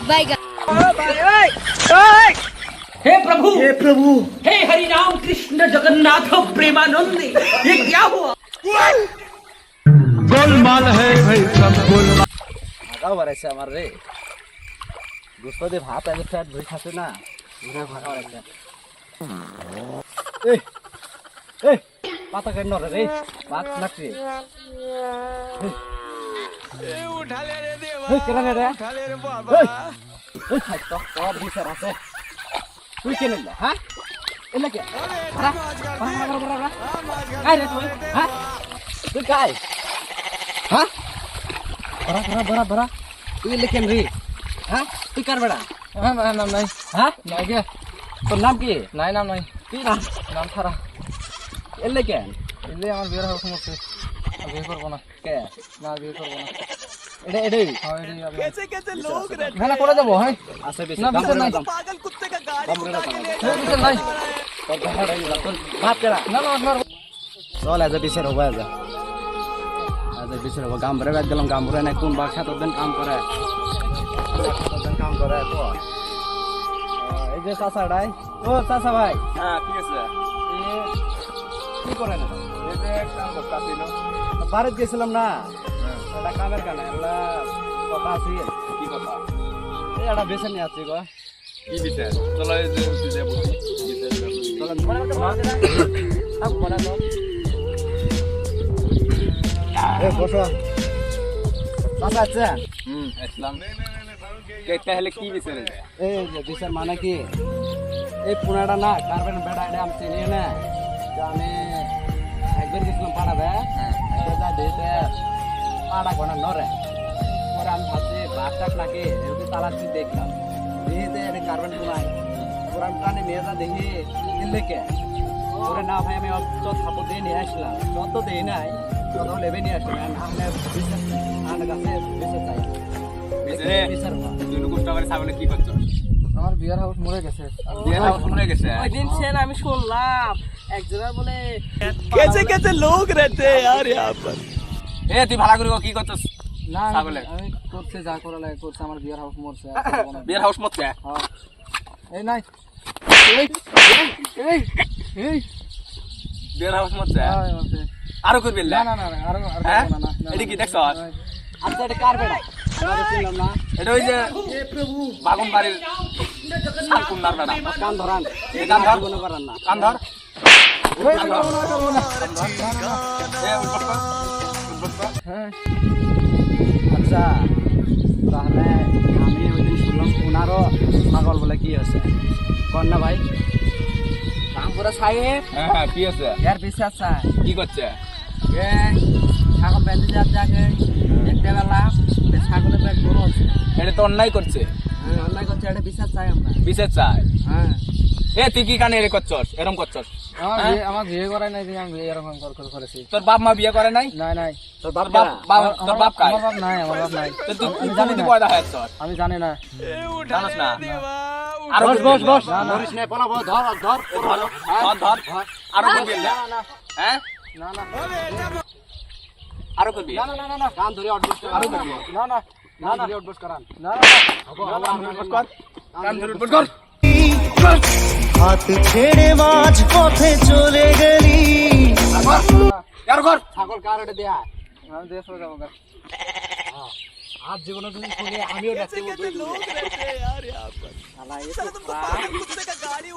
बैगन। हे प्रभु हे हरि राम कृष्ण जगन्नाथ प्रेमानंद, ये क्या हुआ? गोलमाल है भाई सब गोलमाल। ভাগাও বাড়াইছে আমার রে, গোস্ত দিয়ে ভাত আগে ফ্যাট ধরে খাচ্ছে না, ঘুরে ভাগা বাড়াইছে। এই এই পাতা কেন রে রে, ভাত নাকি उठाले रे देवा, এই কেন রে उठाले रे बाबा। এই এই খাই তো তোর বিচার আছে, তুই কেন না হ্যাঁ এলা কে বড়া বড়া বড়া বড়া কাই রে তুই হ্যাঁ তুই কাই হ্যাঁ বড়া বড়া বড়া বড়া তুই লেখেন রে হ্যাঁ তুই কার বড়া হ্যাঁ নাম নাই হ্যাঁ নাই গে তোর নাম কি নাই নাম নাই কি নাম নাম ছাড়া এলে কেন এলে আমার বিয়ের হাউস মরছে বিয়ে করবো না কে না বিয়ে করবো না এটা এটাই হ্যাঁ এটাই আপনার कैसे कैसे लोग रहते ভেলা করে দেবো হ্যাঁ আছে বেশি না, দাম বিচার নাই। দাম पागल कुत्ते का गाड़ी দাম उड़ा के ले এই বিচার নাই তোর ভাড়া তোর ভাত কেনা না না আপনার চল আজ বিচার হবো আজ বিচার হবো গাম ভরে ব্যাগ গেলাম গাম ভরে নাই কোন বাঘ সাত দিন কাম করে কাম করে তো এই যে চাচাটাই ও চাচা ভাই हाँ ठीक है কি করে না ये देख काम करता थी ना বাড়িতে গেছিলাম না এটা কামের কানে এটা কথা আছে की কথা এই এটা বেছে নিয়ে আসছি গো की বিচার চলো এই যে তুই বলছি বিচার চলো মনে মনে তো এ বসো চাচা আছে ইসলাম কেটে হলে কি বিচার এই যে বিচার মানে কি এই পুনাটা না কার্বন বেড়া এটা আমি চিনি না তো আমি একবার গেছিলাম পাড়াবে যা দিতে পাড়া ঘনা নরে পরে আমি ভাবছি বাঘটাক নাকি এরকম তালাচ্ছি দেখলাম দিতে এটা কার্বন পুনাই পুরান প্রাণী মেয়েরা দেখি দিল্লি কে ওরে না ভাই আমি অত থাপড় দিয়ে নিয়ে আসলাম যত দিই নাই তত লেবে নিয়ে আসলাম আপনার আমার কাছে বিচার চাই বিচারে বিচার দুই কুষ্টা করে সামনে কি করছো আমার বিয়ের হাউস মরে গেছে বিয়ের হাউস মরে গেছে ওই দিন সেন আমি শুনলাম একজনের বলে कैसे कैसे लोग रहते हैं यार यहाँ पर এ তুই ভাড়া করিব কি করছস না ছাগলে। আমি করতে যা করা লাগে করছে আমার বিয়ের হাউস মরছে আর করবো না। বিয়ের হাউস মত কে হ্যাঁ এই নাই এই এই এই বিয়ের হাউস মত হ্যাঁ, মরছে। আরো করবি না না না না, আর আর হ্যাঁ? করবো না, না, এটি না, কি না, দেখছ? না, আচ্ছা এটা কার বেড়া আমরা চিনলাম না এটা ওই যে বাগুন বাড়ির সালকুন্নার বেড়া কান ধরান এই কান ধর কোনো পারান না কান ধর এই, করবো না, করবো না। এ উঠবস কর উঠবস কর হ্যাঁ আচ্ছা তাহলে আমি ওই দিন শুনলাম ওনারও ছাগল বলে কি আছে কর না ভাই রামপুরা সাহেব হ্যাঁ কি আছে এর বিশ্বাস চাই কি করছে এ ছাগল বেঁধে যার যাকে দেখতে পেলাম যে ছাগলের পেট বড় আছে এটা তো অন্যায় করছে হ্যাঁ অন্যায় করছে এটা বিশ্বাস চাই আমরা বিচার চাই হ্যাঁ এ তুই কি কানে এরে করছস এরম করছস আমার বিয়ে করাই নাই যে আমি বিয়ে এরকম করেছি তোর বাপ মা বিয়ে করে নাই নাই নাই তোর বাপ বাপ বাপ তোর বাপ কাই আমার বাপ নাই আমার বাপ নাই তো তুই আমি তুই জানি যদি না। পয়দা হয়েছ আমি জানি না জানোস না আর আরো বস বস বস না, না। ধরিস না পলাবো ধর ধর ধর আরো করবি না হ্যাঁ না না আরো করবি না না না না কান ধরে অটবস কর আরো করবি না না না না অটবস করান না হবো অটবস কর কান ধরে উঠবস কর হাত ছেড়ে মাঝ পথে চলে গেলি। আর কর ছাগল কার এটা দেয়া আমি দেশ যাবো গা। আজ জীবনে তুমি শুনে আমিও দেখতে कैसे कैसे लोग रहते हैं यार यहाँ पर শালা এ साला তো तुमको पागल कुत्ते का गाड़ी